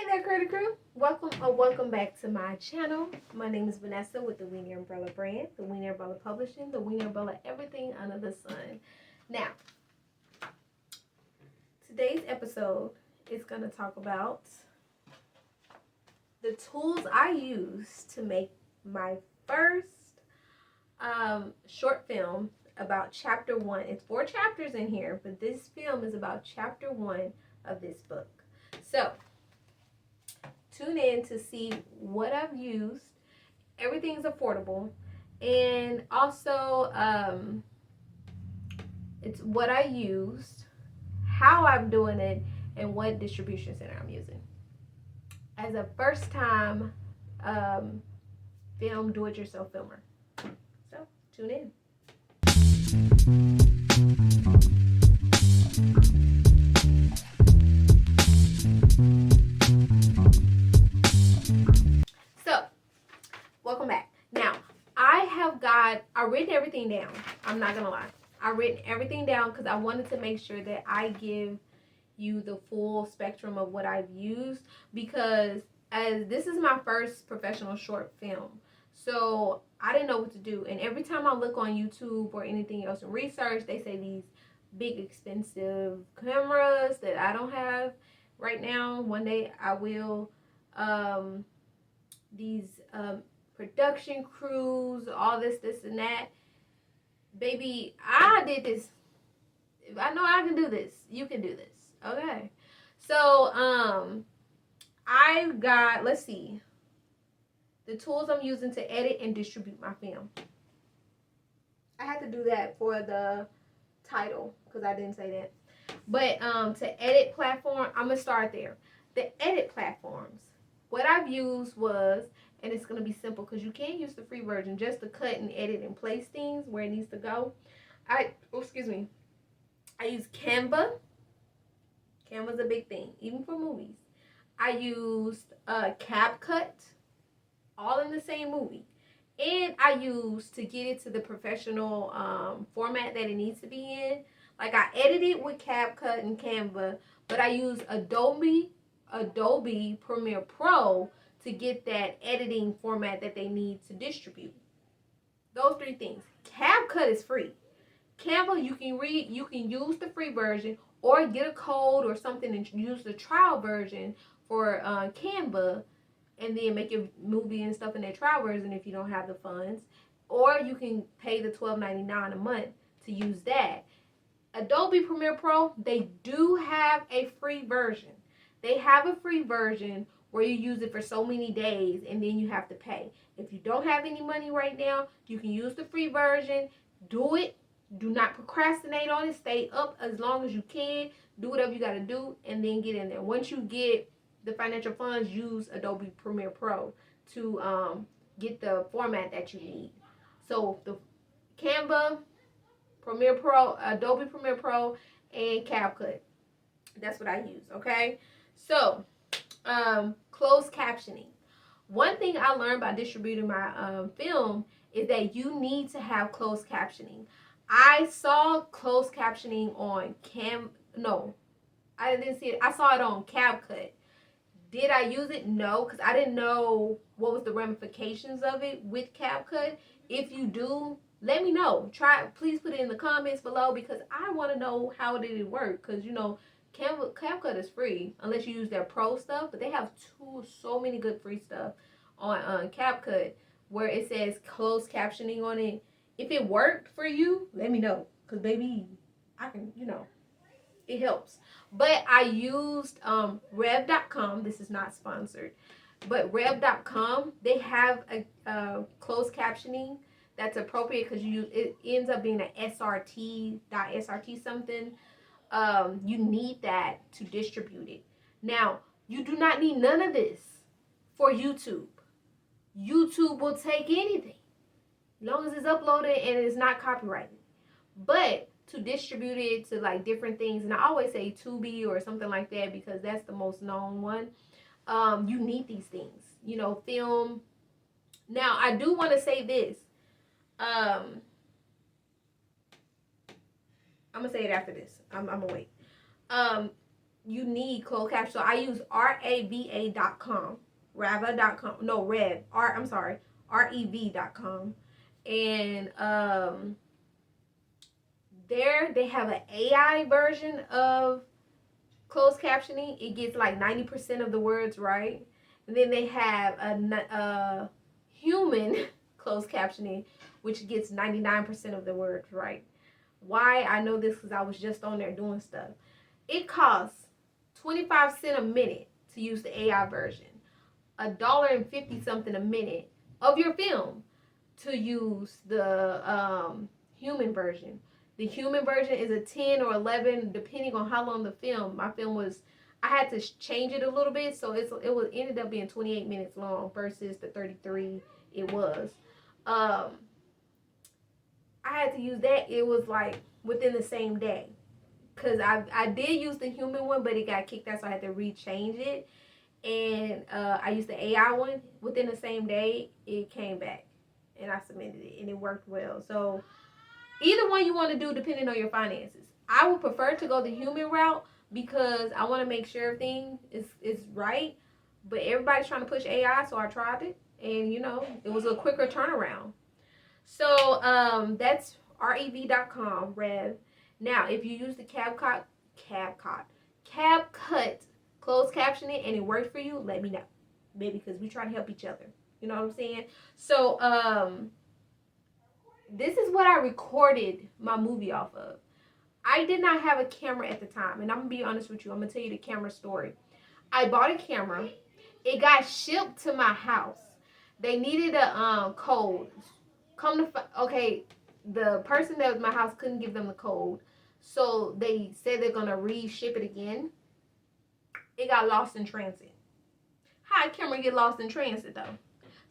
there, Credit Crew. Welcome back to my channel. My name is Vanessa with the Wiener Umbrella brand, the Wiener Umbrella Publishing, the Wiener Umbrella Everything Under the Sun. Now, today's episode is going to talk about the tools I use to make my first short film about chapter 1. It's 4 chapters in here, but this film is about chapter 1 of this book. So, tune in to see what I've used. Everything's affordable. And also, it's what I used, how I'm doing it, and what distribution center I'm using. As a first time film do-it-yourself filmer. So, tune in. So, welcome back. Now, I've written everything down. I'm not gonna lie. I've written everything down because I wanted to make sure that I give you the full spectrum of what I've used, because as this is my first professional short film, so I didn't know what to do. And every time I look on YouTube or anything else in research, they say these big expensive cameras that I don't have right now. One day I will. These production crews, all this and that. Baby, I did this. If I know I can do this, you can do this. Okay. So, I've got, let's see, the tools I'm using to edit and distribute my film. I had to do that for the title because I didn't say that. But to edit platform, I'm going to start there. The edit platforms. What I've used was, and it's going to be simple because you can use the free version just to cut and edit and place things where it needs to go. I use Canva. Canva's a big thing, even for movies. I used CapCut, all in the same movie. And I used, to get it to the professional format that it needs to be in, like I edited with CapCut and Canva, but I used Adobe Premiere Pro to get that editing format that they need to distribute. Those 3 things. CapCut is free. Canva, you can use the free version or get a code or something and use the trial version for Canva, and then make your movie and stuff in their trial version if you don't have the funds. Or you can pay the $12.99 a month to use that. Adobe Premiere Pro, they do have a free version. They have a free version where you use it for so many days and then you have to pay. If you don't have any money right now, you can use the free version. Do it. Do not procrastinate on it. Stay up as long as you can. Do whatever you got to do and then get in there. Once you get the financial funds, use Adobe Premiere Pro to get the format that you need. So the Canva, Premiere Pro, Adobe Premiere Pro, and CapCut. That's what I use, okay? So, closed captioning. One thing I learned by distributing my film is that you need to have closed captioning. I saw closed captioning on I didn't see it. I saw it on CapCut. Did I use it? No, because I didn't know what was the ramifications of it with CapCut. If you do, let me know. Please put it in the comments below because I want to know how did it work. Because, CapCut is free unless you use their pro stuff. But they have so many good free stuff on CapCut where it says closed captioning on it. If it worked for you, let me know. Because, baby, I can, it helps. But I used Rev.com. This is not sponsored. But Rev.com, they have a closed captioning that's appropriate because it ends up being an SRT something. You need that to distribute it. Now, you do not need none of this for YouTube. YouTube will take anything as long as it's uploaded and it's not copyrighted. But to distribute it to like different things, and I always say Tubi or something like that because that's the most known one. You need these things, film. Now, I do want to say this. I'm gonna say it after this. I'm gonna wait. you need closed caption. So I use rava.com, rava.com. No, Rev. I'm sorry, rev.com, and there they have an AI version of closed captioning. It gets like 90% of the words right, and then they have a human closed captioning, which gets 99% of the words right. Why I know this because I was just on there doing stuff. It costs 25 cents a minute to use the AI version, $1.50 something a minute of your film to use the human version. The human version is a 10 or 11 depending on how long the film. My film was, I had to change it a little bit, so it ended up being 28 minutes long versus the 33 it was. I had to use that. It was like within the same day, because I did use the human one, but it got kicked out, so I had to rechange it. And I used the AI one. Within the same day, it came back, and I submitted it, and it worked well. So either one you want to do, depending on your finances. I would prefer to go the human route because I want to make sure everything is right. But everybody's trying to push AI, so I tried it, and it was a quicker turnaround. So that's rev.com, Rev. Now, if you use the CapCut closed captioning and it worked for you, let me know, maybe, because we try to help each other. You know what I'm saying? So this is what I recorded my movie off of. I did not have a camera at the time, and I'm gonna be honest with you. I'm gonna tell you the camera story. I bought a camera. It got shipped to my house. They needed a code. Okay, the person that was in my house couldn't give them the code, so they said they're gonna re-ship it again. It got lost in transit. How a camera get lost in transit though?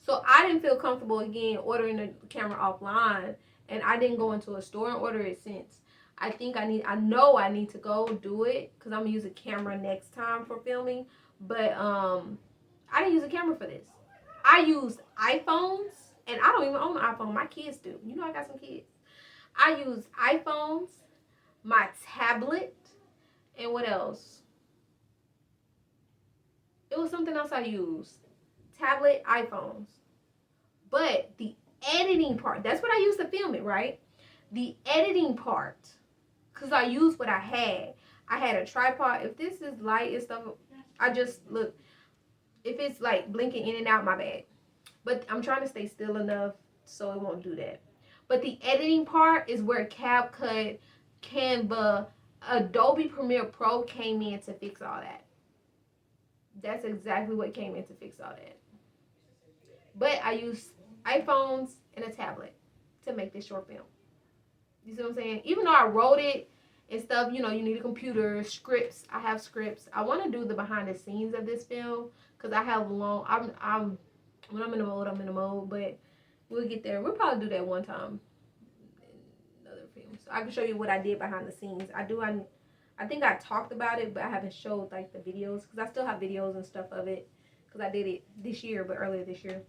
So I didn't feel comfortable again ordering the camera offline, and I didn't go into a store and order it since. I know I need to go do it because I'm gonna use a camera next time for filming. But I didn't use a camera for this. I used iPhones, and I don't even own an iPhone. My kids do. I got some kids. I use iPhones, my tablet, and what else? It was something else I used. Tablet, iPhones. But the editing part, that's what I used to film it, right? The editing part, because I used what I had. I had a tripod. If this is light and stuff, I just look. If it's like blinking in and out, my bad. But I'm trying to stay still enough so it won't do that. But the editing part is where CapCut, Canva, Adobe Premiere Pro came in to fix all that. That's exactly what came in to fix all that. But I use iPhones and a tablet to make this short film. You see what I'm saying? Even though I wrote it and stuff, you need a computer, scripts. I have scripts. I want to do the behind the scenes of this film because I have I'm when I'm in the mode, I'm in the mode. But we'll get there. We'll probably do that one time in another film. So I can show you what I did behind the scenes. I think I talked about it, but I haven't showed like the videos because I still have videos and stuff of it because I did it this year, but earlier this year.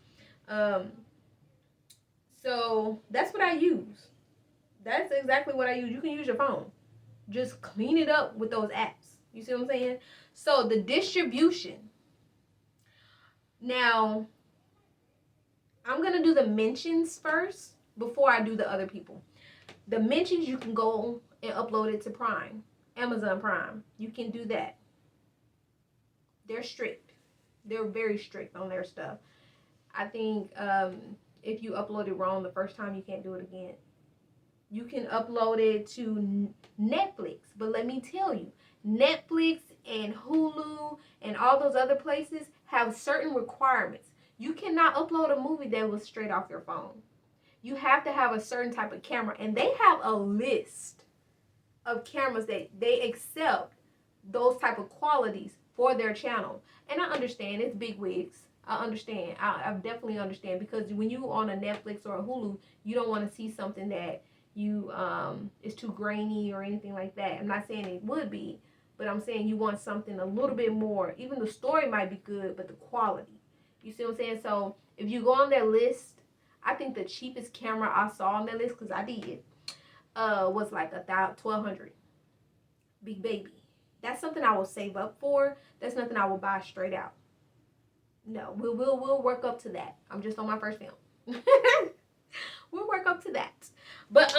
So that's what I use. That's exactly what I use. You can use your phone. Just clean it up with those apps. You see what I'm saying? So the distribution. Now, I'm going to do the mentions first before I do the other people. The mentions, you can go and upload it to Prime. Amazon Prime. You can do that. They're strict. They're very strict on their stuff. I think if you upload it wrong the first time, you can't do it again. You can upload it to Netflix, but let me tell you, Netflix and Hulu and all those other places have certain requirements. You cannot upload a movie that was straight off your phone. You have to have a certain type of camera, and they have a list of cameras that they accept those type of qualities for their channel. And I understand it's big wigs. I understand. I definitely understand, because when you on a Netflix or a Hulu, you don't want to see something that you is too grainy or anything like that. I'm not saying it would be, but I'm saying you want something a little bit more. Even the story might be good, but the quality. You see what I'm saying? So if you go on their list, I think the cheapest camera I saw on their list, because I did, was like $1,200. Big baby. That's something I will save up for. That's nothing I will buy straight out. No, we'll work up to that. I'm just on my first film. We'll work up to that. But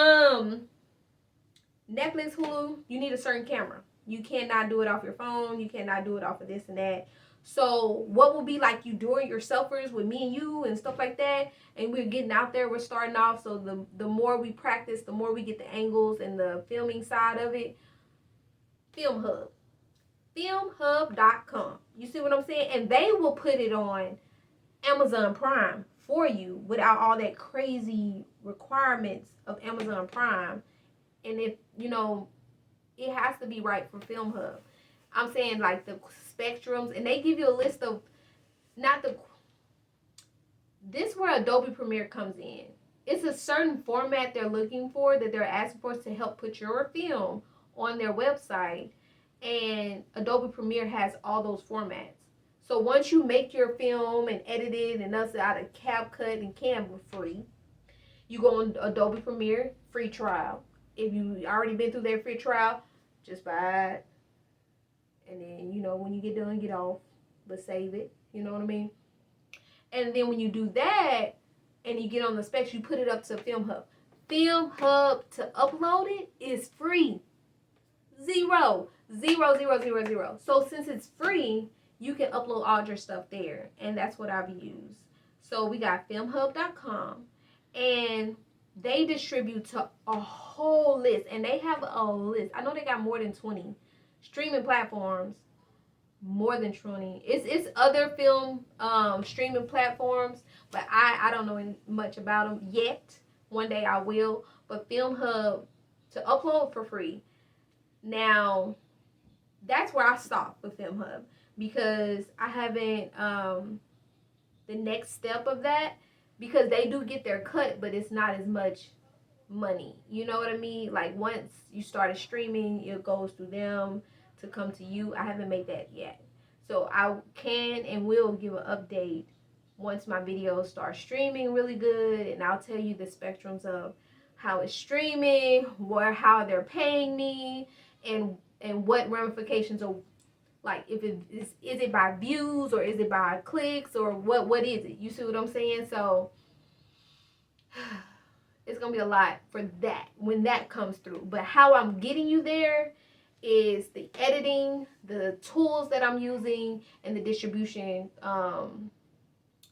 Netflix, Hulu, you need a certain camera. You cannot do it off your phone. You cannot do it off of this and that. So what will be like you doing your selfers with me and you and stuff like that, and we're getting out there, we're starting off. So the more we practice, the more we get the angles and the filming side of it. Film Hub. Filmhub.com. You see what I'm saying? And they will put it on Amazon Prime for you without all that crazy requirements of Amazon Prime. And if, you know, it has to be right for Film Hub. I'm saying like the spectrums, and they give you a list of not the this where Adobe Premiere comes in. It's a certain format they're looking for that they're asking for to help put your film on their website, and Adobe Premiere has all those formats. So once you make your film and edit it and us out of CapCut and Canva free, you go on Adobe Premiere free trial. If you already been through their free trial, just buy it. And then, you know, when you get done, get off. But save it. You know what I mean? And then when you do that and you get on the specs, you put it up to Film Hub. Film Hub to upload it is free. Zero. So since it's free, you can upload all your stuff there. And that's what I've used. So we got filmhub.com. And they distribute to a whole list. And they have a list. I know they got more than 20 streaming platforms. More than 20. It's other film streaming platforms, but I don't know much about them yet. One day I will. But Film Hub to upload for free. Now, that's where I stop with Film Hub because I haven't the next step of that, because they do get their cut, but it's not as much money. You know what I mean? Like once you started streaming, it goes through them to come to you. I haven't made that yet. So I can and will give an update once my videos start streaming really good, and I'll tell you the spectrums of how it's streaming, how they're paying me, and what ramifications of, like, if it is it by views or is it by clicks or what is it? You see what I'm saying? So it's gonna be a lot for that when that comes through. But how I'm getting you there is the editing, the tools that I'm using, and the distribution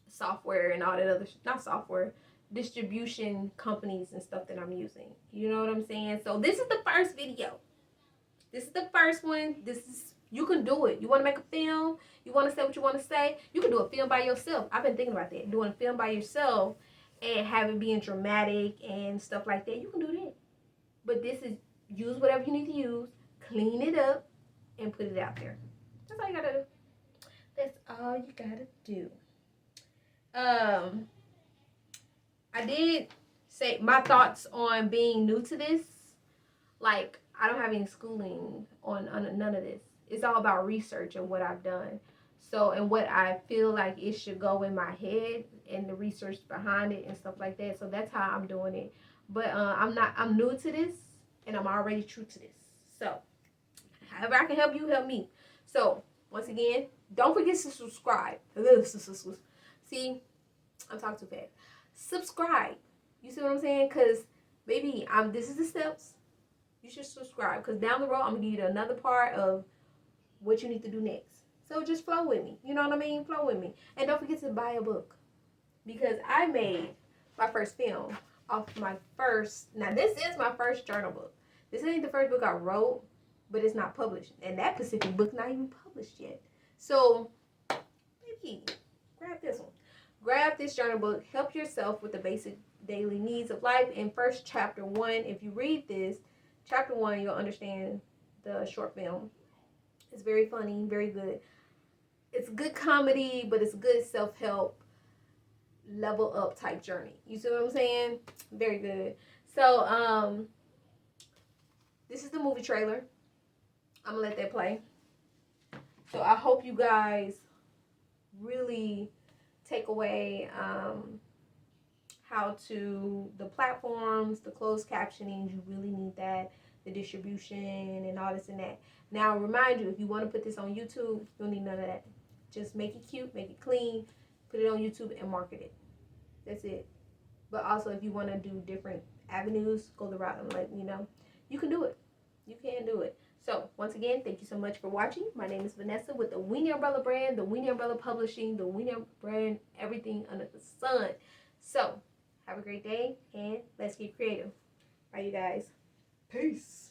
software and all that other not software, distribution companies and stuff that I'm using. You know what I'm saying? So this is the first video. This is the first one. This is, you can do it. You want to make a film, you want to say what you want to say, you can do a film by yourself. I've been thinking about that, doing a film by yourself and have it being dramatic and stuff like that. You can do that. But this is, use whatever you need to use, clean it up, and put it out there. That's all you gotta do. That's all you gotta do. I did say my thoughts on being new to this. Like, I don't have any schooling on none of this. It's all about research and what I've done. So, and what I feel like it should go in my head and the research behind it and stuff like that. So that's how I'm doing it. But I'm new to this and I'm already true to this. So, however I can help you, help me. So, once again, don't forget to subscribe. See, I'm talking too fast. Subscribe. You see what I'm saying? Because, baby, this is the steps. You should subscribe. Because down the road, I'm going to give you another part of what you need to do next. So, just flow with me. You know what I mean? Flow with me. And don't forget to buy a book. Because I made my first film off my first... Now, this is my first journal book. This ain't the first book I wrote, but it's not published. And that specific book not even published yet. So, maybe grab this one. Grab this journal book. Help yourself with the basic daily needs of life. In first chapter 1, if you read this, chapter 1, you'll understand the short film. It's very funny, very good. It's good comedy, but it's good self-help, level up type journey. You see what I'm saying? Very good. So, this is the movie trailer. I'm going to let that play. So, I hope you guys really take away how to, the platforms, the closed captioning, you really need that the distribution and all this and that. Now, remind you, if you want to put this on YouTube, you don't need none of that. Just make it cute, make it clean, put it on YouTube and market it. That's it. But also, if you want to do different avenues, go the route and let me know. You can do it. You can do it. So, once again, thank you so much for watching. My name is Vanessa with the Weenie Umbrella brand, the Weenie Umbrella Publishing, the Weenie brand, everything under the sun. So, have a great day, and let's get creative. Bye, you guys. Peace.